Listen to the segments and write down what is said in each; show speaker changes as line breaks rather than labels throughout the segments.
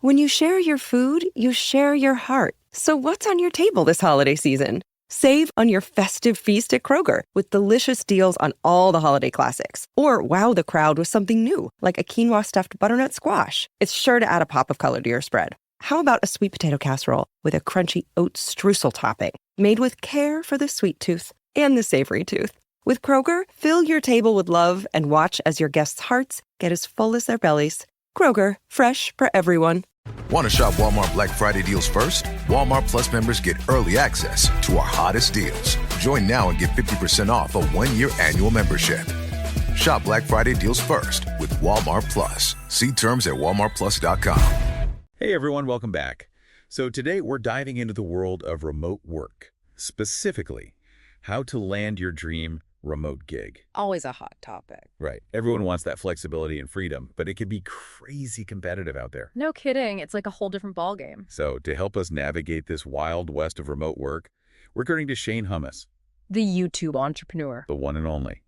When you share your food, you share your heart. So what's on your table this holiday season? Save on your festive feast at Kroger with delicious deals on all the holiday classics. Or wow the crowd with something new, like a quinoa stuffed butternut squash. It's sure to add a pop of color to your spread. How about a sweet potato casserole with a crunchy oat streusel topping, made with care for the sweet tooth and the savory tooth? With Kroger, fill your table with love and watch as your guests' hearts get as full as their bellies. Kroger, fresh for everyone.
Want to shop Walmart Black Friday deals first? Walmart Plus members get early access to our hottest deals. Join now and get 50% off a one-year annual membership. Shop Black Friday deals first with Walmart Plus. See terms at walmartplus.com.
Hey everyone, welcome back. So today we're diving into the world of remote work, specifically how to land your dream remote gig.
Always a hot topic.
Right. Everyone wants that flexibility and freedom, but it can be crazy competitive out there.
No kidding. It's like a whole different ballgame.
So to help us navigate this wild west of remote work, we're turning to Shane Hummus,
The YouTube entrepreneur.
the one and only.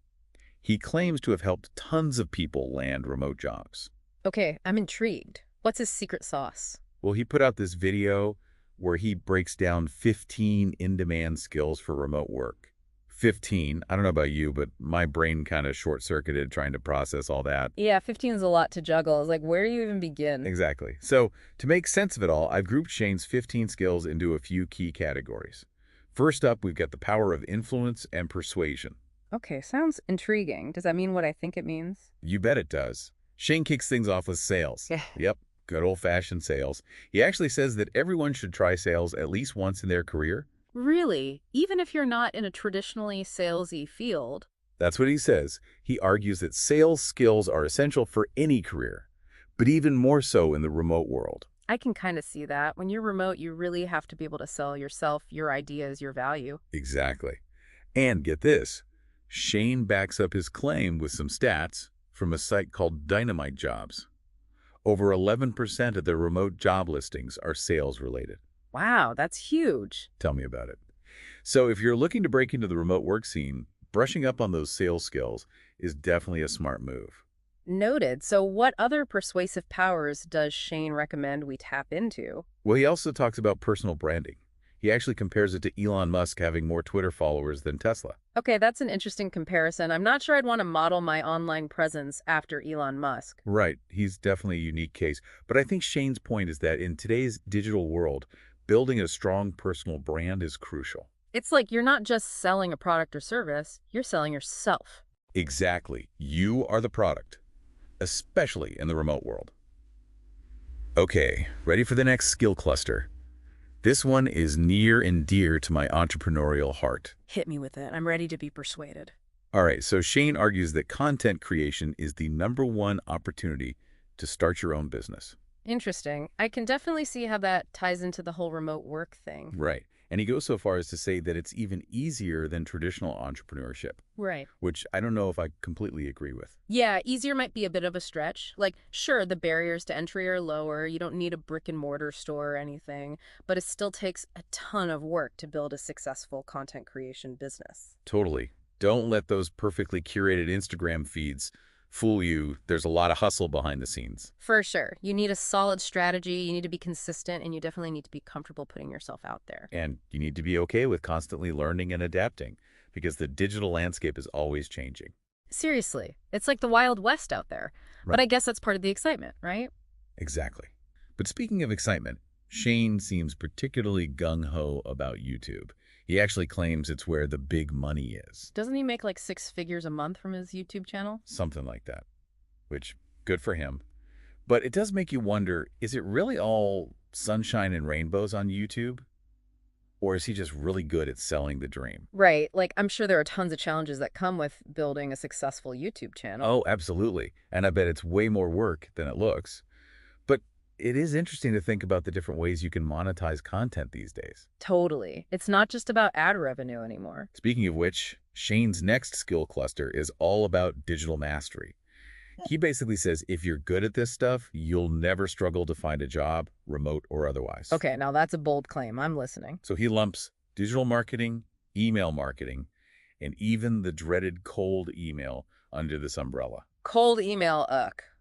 He claims to have helped tons of people land remote jobs.
Okay, I'm intrigued. What's his secret sauce?
Well, he put out this video where he breaks down 15 in-demand skills for remote work. 15. I don't know about you, but my brain kind of short-circuited trying to process all that.
Yeah, 15 is a lot to juggle. It's like, where do you even begin?
Exactly. So to make sense of it all, I've grouped Shane's 15 skills into a few key categories. First up, we've got the power of influence and persuasion.
Okay, sounds intriguing. Does that mean what I think it means?
You bet it does. Shane kicks things off with sales.
Yeah.
Yep, good old-fashioned sales. He actually says that everyone should try sales at least once in their career.
Really? Even if you're not in a traditionally salesy field?
That's what he says. He argues that sales skills are essential for any career, but even more so in the remote world.
I can kind of see that. When you're remote, you really have to be able to sell yourself, your ideas, your value.
Exactly. And get this, Shane backs up his claim with some stats from a site called Dynamite Jobs. Over 11% of their remote job listings are sales-related.
Wow, that's huge.
Tell me about it. So if you're looking to break into the remote work scene, brushing up on those sales skills is definitely a smart move.
Noted. So what other persuasive powers does Shane recommend we tap into?
Well, he also talks about personal branding. He actually compares it to Elon Musk having more Twitter followers than Tesla.
Okay, that's an interesting comparison. I'm not sure I'd want to model my online presence after Elon Musk.
Right. He's definitely a unique case. But I think Shane's point is that in today's digital world, building a strong personal brand is crucial.
It's like you're not just selling a product or service, you're selling yourself.
Exactly. You are the product, especially in the remote world. Okay, ready for the next skill cluster? This one is near and dear to my entrepreneurial heart.
Hit me with it. I'm ready to be persuaded.
All right, so Shane argues that content creation is the #1 opportunity to start your own business.
Interesting. I can definitely see how that ties into the whole remote work thing.
Right. And he goes so far as to say that it's even easier than traditional entrepreneurship,
Right.
which I don't know if I completely agree with.
Yeah, easier might be a bit of a stretch. Like, sure, the barriers to entry are lower. You don't need a brick and mortar store or anything, but it still takes a ton of work to build a successful content creation business.
Totally. Don't let those perfectly curated Instagram feeds fool you. There's a lot of hustle behind the scenes.
For sure. You need a solid strategy, you need to be consistent, and you definitely need to be comfortable putting yourself out there.
And you need to be okay with constantly learning and adapting because the digital landscape is always changing.
Seriously, it's like the Wild West out there.
Right.
But I guess that's part of the excitement, right?
Exactly. But speaking of excitement, Shane seems particularly gung-ho about YouTube. He actually claims it's where the big money is.
Doesn't he make like 6 figures a month from his YouTube channel?
Something like that, which, good for him. But it does make you wonder, is it really all sunshine and rainbows on YouTube? Or is he just really good at selling the dream?
Right. Like, I'm sure there are tons of challenges that come with building a successful YouTube channel.
Oh, absolutely. And I bet it's way more work than it looks. But it is interesting to think about the different ways you can monetize content these days.
Totally. It's not just about ad revenue anymore.
Speaking of which, Shane's next skill cluster is all about digital mastery. He basically says if you're good at this stuff, you'll never struggle to find a job, remote or otherwise.
Okay, now that's a bold claim. I'm listening.
So he lumps digital marketing, email marketing, and even the dreaded cold email under this umbrella.
Cold email,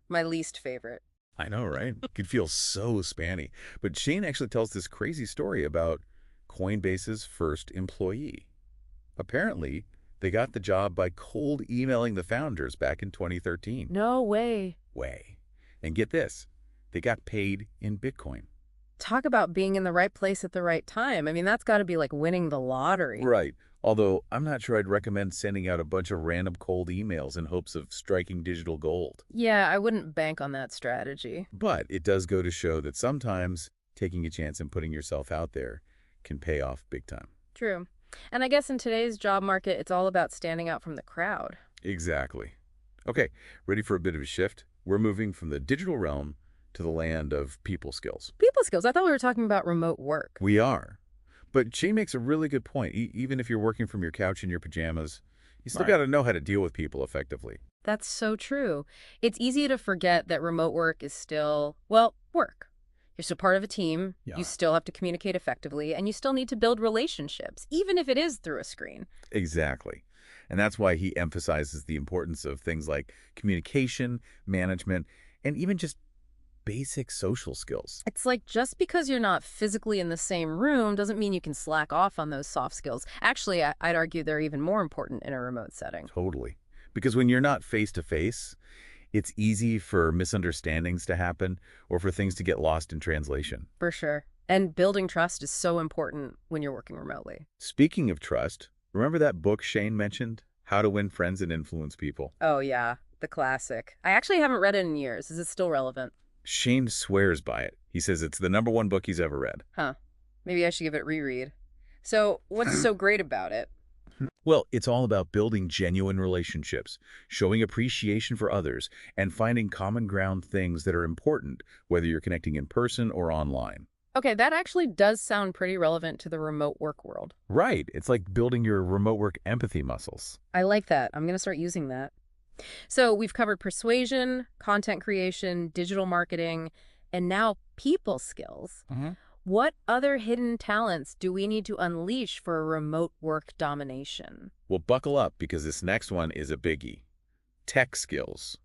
my least favorite.
I know, right? It could feel so spammy. But Shane actually tells this crazy story about Coinbase's first employee. Apparently, they got the job by cold emailing the founders back in 2013.
No way.
And get this, they got paid in Bitcoin.
Talk about being in the right place at the right time. I mean, that's got to be like winning the lottery.
Right. Although I'm not sure I'd recommend sending out a bunch of random cold emails in hopes of striking digital gold.
Yeah, I wouldn't bank on that strategy.
But it does go to show that sometimes taking a chance and putting yourself out there can pay off big time.
True. And I guess in today's job market, it's all about standing out from the crowd.
Exactly. Okay, ready for a bit of a shift? We're moving from the digital realm to the land of people skills.
People skills. I thought we were talking about remote work.
We are. But Shane makes a really good point. Even if you're working from your couch in your pajamas, you still got to know how to deal with people effectively.
That's so true. It's easy to forget that remote work is still, well, work. You're still part of a team.
Yeah.
You still have to communicate effectively, and you still need to build relationships, even if it is through a screen.
Exactly. And that's why he emphasizes the importance of things like communication, management, and even just basic social skills.
It's like just because you're not physically in the same room doesn't mean you can slack off on those soft skills. Actually, I'd argue they're even more important in a remote setting.
Totally. Because when you're not face-to-face, it's easy for misunderstandings to happen or for things to get lost in translation.
For sure. And building trust is so important when you're working remotely.
Speaking of trust, remember that book Shane mentioned? How to Win Friends and Influence People?
Oh, yeah. The classic. I actually haven't read it in years. Is it still relevant?
Shane swears by it. He says it's the #1 book he's ever read.
Huh. Maybe I should give it a reread. So what's so great about it?
Well, it's all about building genuine relationships, showing appreciation for others, and finding common ground things that are important, whether you're connecting in person or online.
Okay, that actually does sound pretty relevant to the remote work world.
Right. It's like building your remote work empathy muscles.
I like that. I'm going to start using that. So we've covered persuasion, content creation, digital marketing, and now people skills. What other hidden talents do we need to unleash for remote work domination?
Well, buckle up because this next one is a biggie. Tech skills.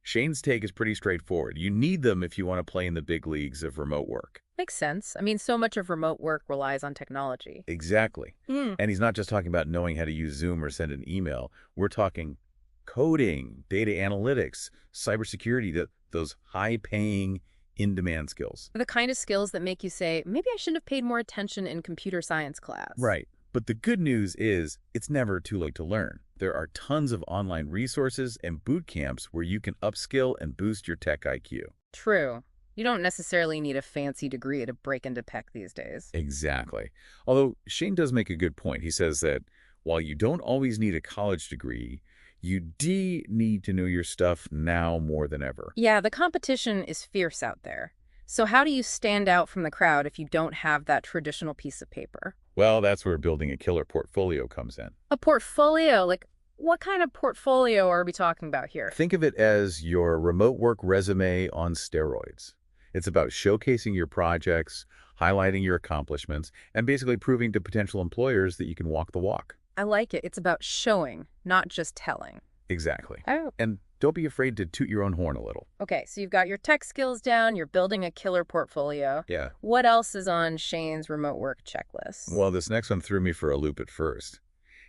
Shane's take is pretty straightforward. You need them if you want to play in the big leagues of remote work.
Makes sense. I mean, so much of remote work relies on technology.
Exactly. And he's not just talking about knowing how to use Zoom or send an email. We're talking coding, data analytics, cybersecurity, those high-paying, in-demand skills.
The kind of skills that make you say, maybe I should have paid more attention in computer science class.
Right. But the good news is it's never too late to learn. There are tons of online resources and boot camps where you can upskill and boost your tech IQ.
True. You don't necessarily need a fancy degree to break into tech these days.
Exactly. Although Shane does make a good point. He says that while you don't always need a college degree, you do need to know your stuff now more than ever.
Yeah, the competition is fierce out there. So how do you stand out from the crowd if you don't have that traditional piece of paper?
Well, that's where building a killer portfolio comes in.
A portfolio? Like, what kind of portfolio are we talking about here?
Think of it as your remote work resume on steroids. It's about showcasing your projects, highlighting your accomplishments, and basically proving to potential employers that you can walk the walk.
I like it. It's about showing, not just telling.
Exactly.
Oh.
And don't be afraid to toot your own horn a little.
Okay, so you've got your tech skills down, you're building a killer portfolio.
Yeah.
What else is on Shane's remote work checklist?
Well, this next one threw me for a loop at first.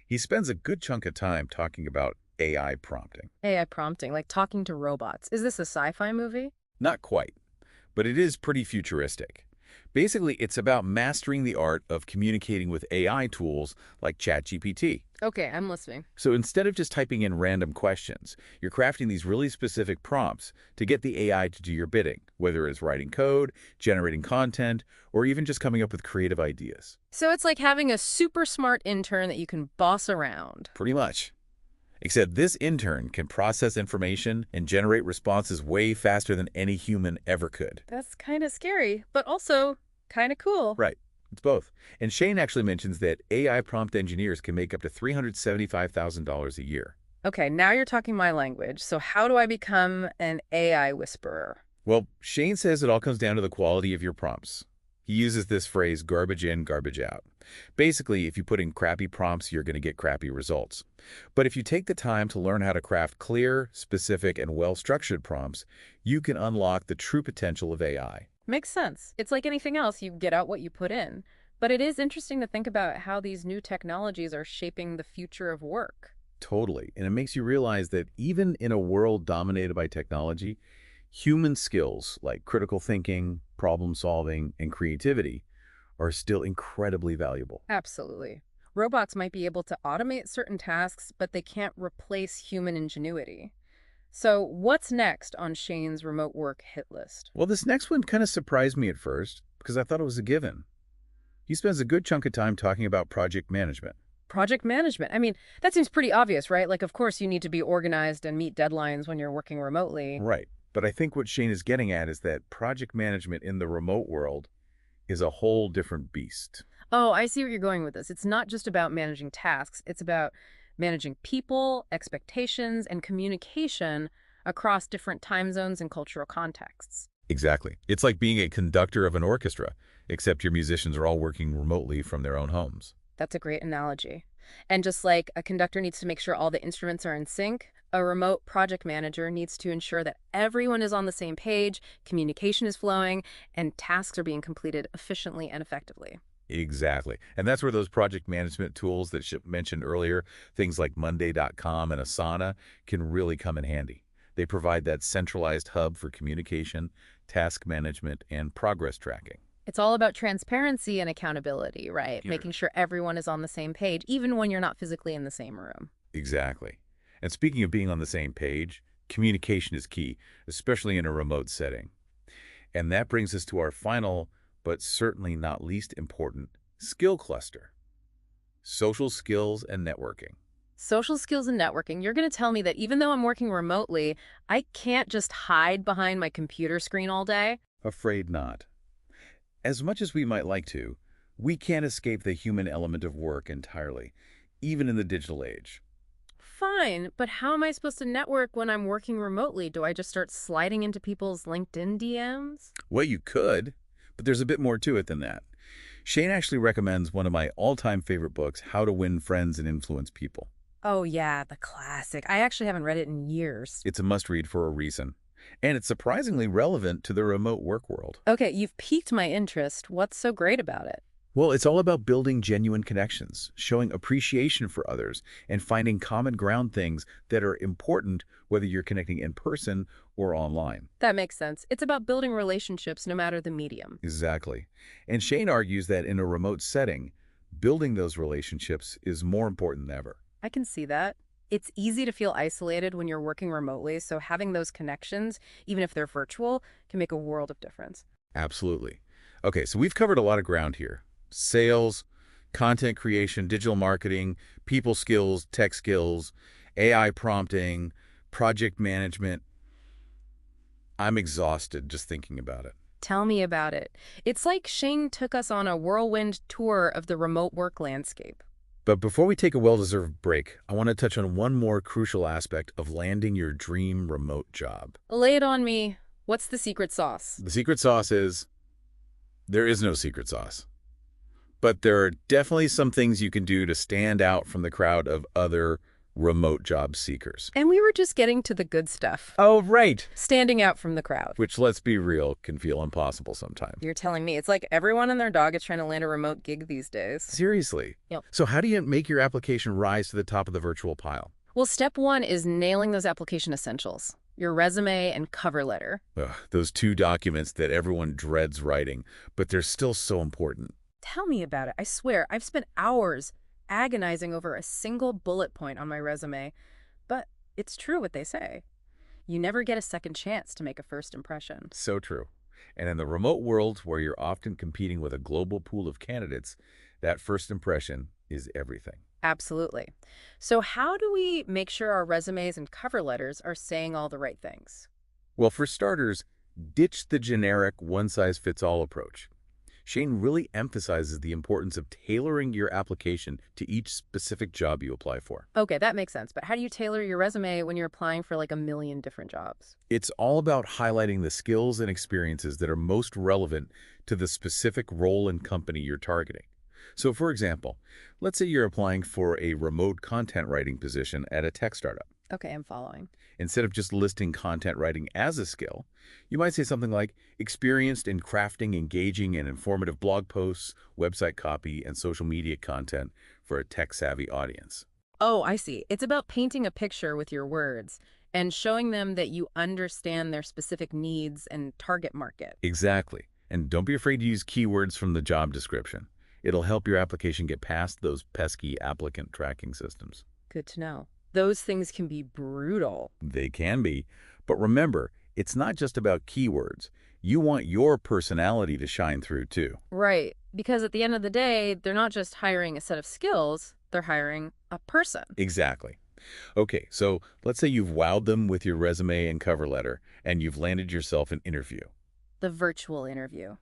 He spends a good chunk of time talking about AI prompting.
AI prompting, like talking to robots. Is this a sci-fi movie?
Not quite, but it is pretty futuristic. Basically, it's about mastering the art of communicating with AI tools like ChatGPT.
Okay, I'm listening.
So instead of just typing in random questions, you're crafting these really specific prompts to get the AI to do your bidding, whether it's writing code, generating content, or even just coming up with creative ideas.
So it's like having a super smart intern that you can boss around.
Pretty much. Except this intern can process information and generate responses way faster than any human ever could.
That's kind of scary, but also kind of cool.
Right. It's both. And Shane actually mentions that AI prompt engineers can make up to $375,000 a year.
Okay, now you're talking my language. So how do I become an AI whisperer?
Well, Shane says it all comes down to the quality of your prompts. He uses this phrase, garbage in, garbage out. Basically, if you put in crappy prompts, you're going to get crappy results. But if you take the time to learn how to craft clear, specific, and well-structured prompts, you can unlock the true potential of AI.
Makes sense. It's like anything else, you get out what you put in. But it is interesting to think about how these new technologies are shaping the future of work.
Totally. And it makes you realize that even in a world dominated by technology, human skills like critical thinking, problem solving, and creativity are still incredibly valuable.
Absolutely. Robots might be able to automate certain tasks, but they can't replace human ingenuity. So what's next on Shane's remote work hit list?
Well, this next one kind of surprised me at first because I thought it was a given. He spends a good chunk of time talking about project management.
Project management. I mean, that seems pretty obvious, right? Like, of course, you need to be organized and meet deadlines when you're working remotely.
Right. But I think what Shane is getting at is that project management in the remote world is a whole different beast.
Oh, I see what you're going with this. It's not just about managing tasks. It's about managing people, expectations, and communication across different time zones and cultural contexts.
Exactly. It's like being a conductor of an orchestra, except your musicians are all working remotely from their own homes.
That's a great analogy. And just like a conductor needs to make sure all the instruments are in sync, a remote project manager needs to ensure that everyone is on the same page, communication is flowing, and tasks are being completed efficiently and effectively.
Exactly. And that's where those project management tools that Chip mentioned earlier, things like Monday.com and Asana, can really come in handy. They provide that centralized hub for communication, task management, and progress tracking.
It's all about transparency and accountability, right?
Yeah.
Making sure everyone is on the same page, even when you're not physically in the same room.
Exactly. And speaking of being on the same page, communication is key, especially in a remote setting. And that brings us to our final, but certainly not least important, skill cluster: social skills and networking.
Social skills and networking. You're going to tell me that even though I'm working remotely, I can't just hide behind my computer screen all day?
Afraid not. As much as we might like to, we can't escape the human element of work entirely, even in the digital age.
Fine, but how am I supposed to network when I'm working remotely? Do I just start sliding into people's LinkedIn DMs?
Well, you could, but there's a bit more to it than that. Shane actually recommends one of my all-time favorite books, How to Win Friends and Influence People.
Oh yeah, the classic. I actually haven't read it in years.
It's a must-read for a reason, and it's surprisingly relevant to the remote work world.
Okay, you've piqued my interest. What's so great about it?
Well, it's all about building genuine connections, showing appreciation for others, and finding common ground things that are important whether you're connecting in person or online.
That makes sense. It's about building relationships no matter the medium.
Exactly. And Shane argues that in a remote setting, building those relationships is more important than ever.
I can see that. It's easy to feel isolated when you're working remotely, so having those connections, even if they're virtual, can make a world of difference.
Absolutely. Okay, so we've covered a lot of ground here: sales, content creation, digital marketing, people skills, tech skills, AI prompting, project management. I'm exhausted just thinking about it.
Tell me about it. It's like Shane took us on a whirlwind tour of the remote work landscape.
But before we take a well-deserved break, I want to touch on one more crucial aspect of landing your dream remote job.
Lay it on me. What's the secret sauce?
The secret sauce is there is no secret sauce. But there are definitely some things you can do to stand out from the crowd of other remote job seekers.
And we were just getting to the good stuff.
Oh, right.
Standing out from the crowd.
Which, let's be real, can feel impossible sometimes.
You're telling me. It's like everyone and their dog is trying to land a remote gig these days.
Seriously.
Yep.
So how do you make your application rise to the top of the virtual pile?
Well, step one is nailing those application essentials. Your resume and cover letter.
Ugh, those two documents that everyone dreads writing, but they're still so important.
Tell me about it. I swear, I've spent hours agonizing over a single bullet point on my resume. But it's true what they say. You never get a second chance to make a first impression.
So true. And in the remote world where you're often competing with a global pool of candidates, that first impression is everything.
Absolutely. So how do we make sure our resumes and cover letters are saying all the right things?
Well, for starters, ditch the generic one-size-fits-all approach. Shane really emphasizes the importance of tailoring your application to each specific job you apply for.
Okay, that makes sense. But how do you tailor your resume when you're applying for like a million different jobs?
It's all about highlighting the skills and experiences that are most relevant to the specific role and company you're targeting. So, for example, let's say you're applying for a remote content writing position at a tech startup.
Okay, I'm following.
Instead of just listing content writing as a skill, you might say something like experienced in crafting engaging and informative blog posts, website copy, and social media content for a tech-savvy audience.
Oh, I see. It's about painting a picture with your words and showing them that you understand their specific needs and target market.
Exactly. And don't be afraid to use keywords from the job description. It'll help your application get past those pesky applicant tracking systems.
Good to know. Those things can be brutal.
They can be. But remember, it's not just about keywords. You want your personality to shine through, too.
Right. Because at the end of the day, they're not just hiring a set of skills, they're hiring a person.
Exactly. Okay, so let's say you've wowed them with your resume and cover letter, and you've landed yourself an interview.
The virtual interview.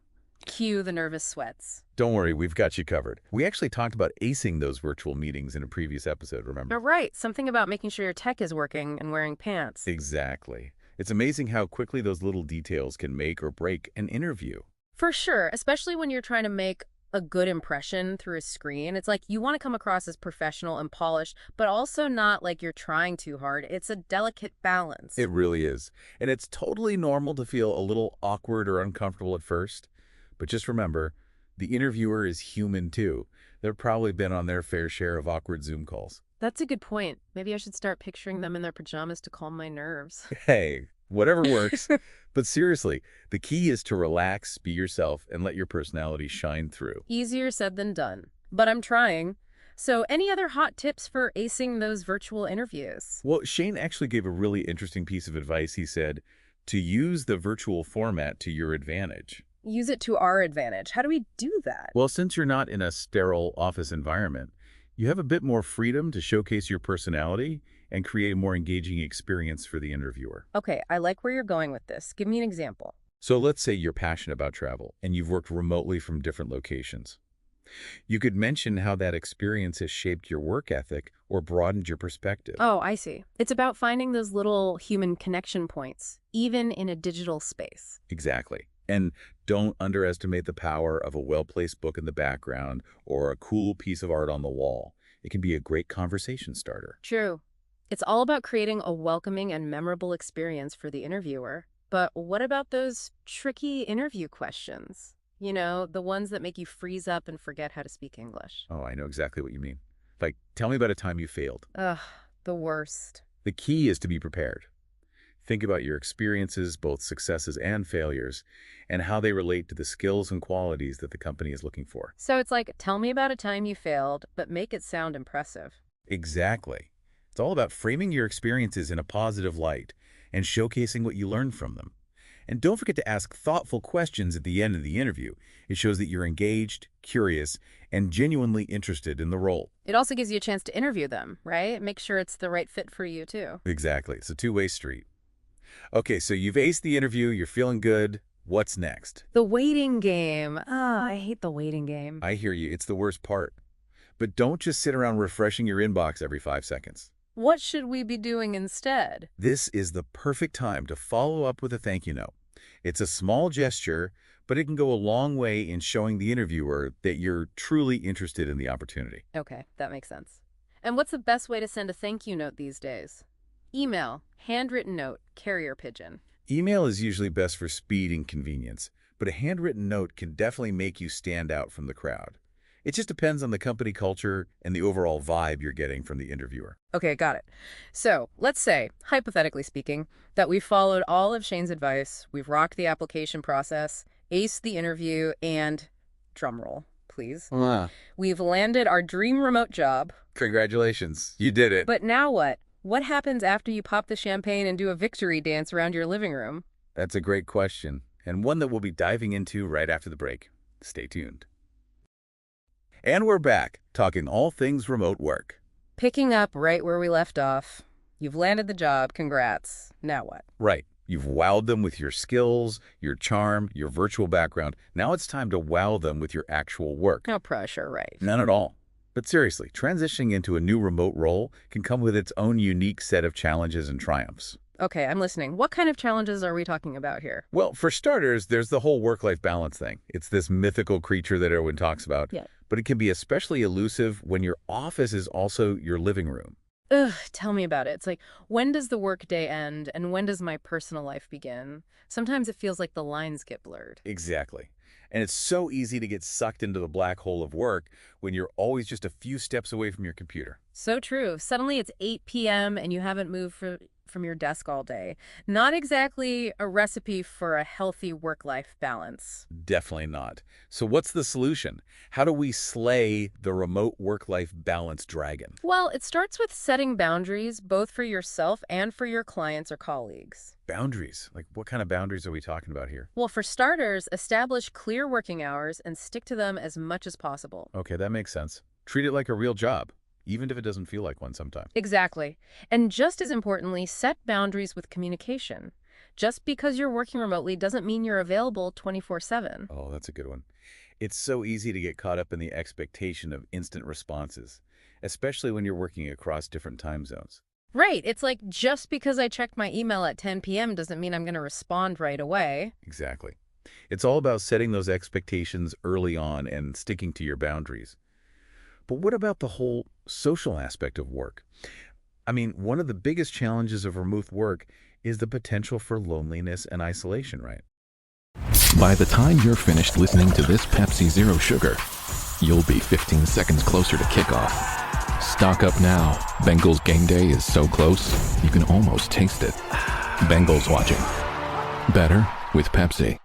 Cue the nervous sweats.
Don't worry, we've got you covered. We actually talked about acing those virtual meetings in a previous episode, remember?
Oh, right. Something about making sure your tech is working and wearing pants.
Exactly. It's amazing how quickly those little details can make or break an interview.
For sure, especially when you're trying to make a good impression through a screen. It's like you want to come across as professional and polished, but also not like you're trying too hard. It's a delicate balance.
It really is. And it's totally normal to feel a little awkward or uncomfortable at first. But just remember, the interviewer is human too. They've probably been on their fair share of awkward Zoom calls.
That's a good point. Maybe I should start picturing them in their pajamas to calm my nerves.
Hey, whatever works. But seriously, the key is to relax, be yourself, and let your personality shine through.
Easier said than done, but I'm trying. So any other hot tips for acing those virtual interviews?
Well, Shane actually gave a really interesting piece of advice. He said, to use the virtual format to your advantage.
Use it to our advantage. How do we do that?
Well, since you're not in a sterile office environment, you have a bit more freedom to showcase your personality and create a more engaging experience for the interviewer.
Okay, I like where you're going with this. Give me an example.
So let's say you're passionate about travel and you've worked remotely from different locations. You could mention how that experience has shaped your work ethic or broadened your perspective.
Oh, I see. It's about finding those little human connection points, even in a digital space.
Exactly. And don't underestimate the power of a well-placed book in the background or a cool piece of art on the wall. It can be a great conversation starter.
True. It's all about creating a welcoming and memorable experience for the interviewer. But what about those tricky interview questions? You know, the ones that make you freeze up and forget how to speak English.
Oh, I know exactly what you mean. Like, tell me about a time you failed.
Ugh, the worst.
The key is to be prepared. Think about your experiences, both successes and failures, and how they relate to the skills and qualities that the company is looking for.
So it's like, tell me about a time you failed, but make it sound impressive.
Exactly. It's all about framing your experiences in a positive light and showcasing what you learned from them. And don't forget to ask thoughtful questions at the end of the interview. It shows that you're engaged, curious, and genuinely interested in the role.
It also gives you a chance to interview them, right? Make sure it's the right fit for you, too.
Exactly. It's a two-way street. Okay, so you've aced the interview, you're feeling good. What's next?
The waiting game. I hate the waiting game.
I hear you. It's the worst part. But don't just sit around refreshing your inbox every 5 seconds.
What should we be doing instead?
This is the perfect time to follow up with a thank you note. It's a small gesture, but it can go a long way in showing the interviewer that you're truly interested in the opportunity.
Okay, that makes sense. And what's the best way to send a thank you note these days? Email, handwritten note, carrier pigeon.
Email is usually best for speed and convenience, but a handwritten note can definitely make you stand out from the crowd. It just depends on the company culture and the overall vibe you're getting from the interviewer.
Okay, got it. So let's say, hypothetically speaking, that we've followed all of Shane's advice, we've rocked the application process, aced the interview, and, drumroll, please, we've landed our dream remote job.
Congratulations, you did it.
But now what? What happens after you pop the champagne and do a victory dance around your living room?
That's a great question, and one that we'll be diving into right after the break. Stay tuned. And we're back, talking all things remote work.
Picking up right where we left off. You've landed the job, congrats. Now what?
Right. You've wowed them with your skills, your charm, your virtual background. Now it's time to wow them with your actual work.
No pressure, right?
None at all. But seriously, transitioning into a new remote role can come with its own unique set of challenges and triumphs.
Okay, I'm listening. What kind of challenges are we talking about here?
Well, for starters, there's the whole work-life balance thing. It's this mythical creature that everyone talks about.
Yeah.
But it can be especially elusive when your office is also your living room.
Ugh, tell me about it. It's like, when does the workday end and when does my personal life begin? Sometimes it feels like the lines get blurred.
Exactly. And it's so easy to get sucked into the black hole of work when you're always just a few steps away from your computer.
So true. Suddenly it's 8 p.m. and you haven't moved from your desk all day. Not exactly a recipe for a healthy work-life balance.
Definitely not. So what's the solution? How do we slay the remote work-life balance dragon?
Well, it starts with setting boundaries, both for yourself and for your clients or colleagues.
Boundaries? Like what kind of boundaries are we talking about here?
Well, for starters, establish clear working hours and stick to them as much as possible.
Okay, that makes sense. Treat it like a real job, even if it doesn't feel like one sometimes.
Exactly. And just as importantly, set boundaries with communication. Just because you're working remotely doesn't mean you're available 24/7.
Oh, that's a good one. It's so easy to get caught up in the expectation of instant responses, especially when you're working across different time zones.
Right. It's like, just because I checked my email at 10 p.m. doesn't mean I'm going to respond right away.
Exactly. It's all about setting those expectations early on and sticking to your boundaries. But what about the whole social aspect of work? I mean, one of the biggest challenges of remote work is the potential for loneliness and isolation, right?
By the time you're finished listening to this Pepsi Zero Sugar, you'll be 15 seconds closer to kickoff. Stock up now. Bengals game day is so close, you can almost taste it. Bengals watching. Better with Pepsi.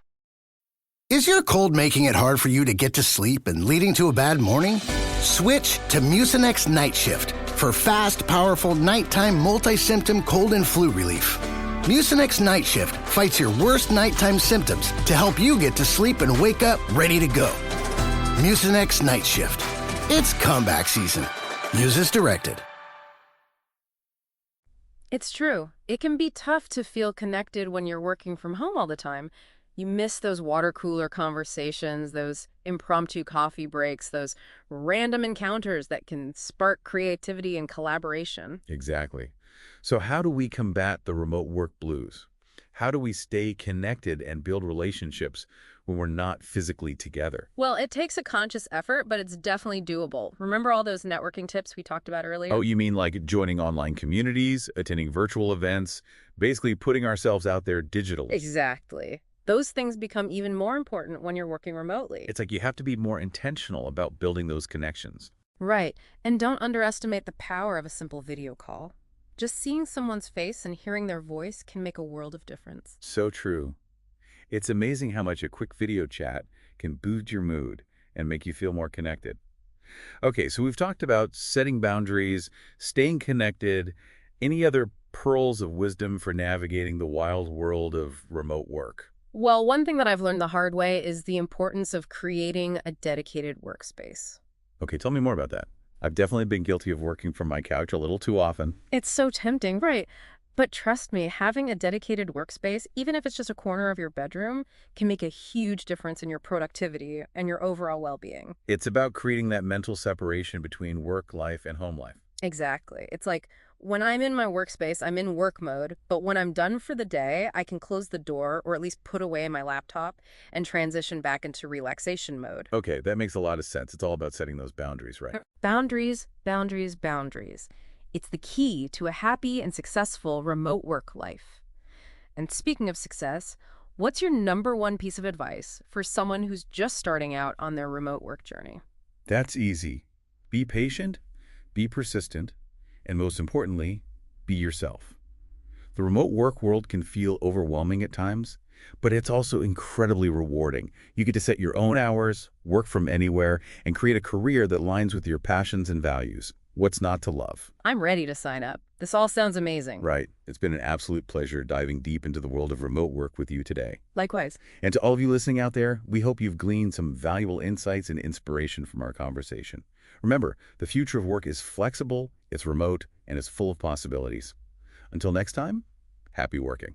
Is your cold making it hard for you to get to sleep and leading to a bad morning? Switch to Mucinex Night Shift for fast, powerful nighttime multi-symptom cold and flu relief. Mucinex Night Shift fights your worst nighttime symptoms to help you get to sleep and wake up ready to go. Mucinex Night Shift. It's comeback season. Use as directed.
It's true. It can be tough to feel connected when you're working from home all the time. You miss those water cooler conversations, those impromptu coffee breaks, those random encounters that can spark creativity and collaboration.
Exactly. So how do we combat the remote work blues? How do we stay connected and build relationships when we're not physically together?
Well, it takes a conscious effort, but it's definitely doable. Remember all those networking tips we talked about earlier?
Oh, you mean like joining online communities, attending virtual events, basically putting ourselves out there digitally?
Exactly. Those things become even more important when you're working remotely.
It's like you have to be more intentional about building those connections.
Right. And don't underestimate the power of a simple video call. Just seeing someone's face and hearing their voice can make a world of difference.
So true. It's amazing how much a quick video chat can boost your mood and make you feel more connected. Okay, so we've talked about setting boundaries, staying connected. Any other pearls of wisdom for navigating the wild world of remote work?
Well, one thing that I've learned the hard way is the importance of creating a dedicated workspace.
Okay, tell me more about that. I've definitely been guilty of working from my couch a little too often.
It's so tempting, right? But trust me, having a dedicated workspace, even if it's just a corner of your bedroom, can make a huge difference in your productivity and your overall well-being.
It's about creating that mental separation between work life and home life.
Exactly. It's like, when I'm in my workspace, I'm in work mode, but when I'm done for the day, I can close the door or at least put away my laptop and transition back into relaxation mode.
Okay, that makes a lot of sense. It's all about setting those boundaries, right?
Boundaries, boundaries, boundaries. It's the key to a happy and successful remote work life. And speaking of success, what's your #1 piece of advice for someone who's just starting out on their remote work journey?
That's easy. Be patient, be persistent, and most importantly, be yourself. The remote work world can feel overwhelming at times, but it's also incredibly rewarding. You get to set your own hours, work from anywhere, and create a career that aligns with your passions and values. What's not to love?
I'm ready to sign up. This all sounds amazing.
Right. It's been an absolute pleasure diving deep into the world of remote work with you today.
Likewise.
And to all of you listening out there, we hope you've gleaned some valuable insights and inspiration from our conversation. Remember, the future of work is flexible, it's remote, and it's full of possibilities. Until next time, happy working.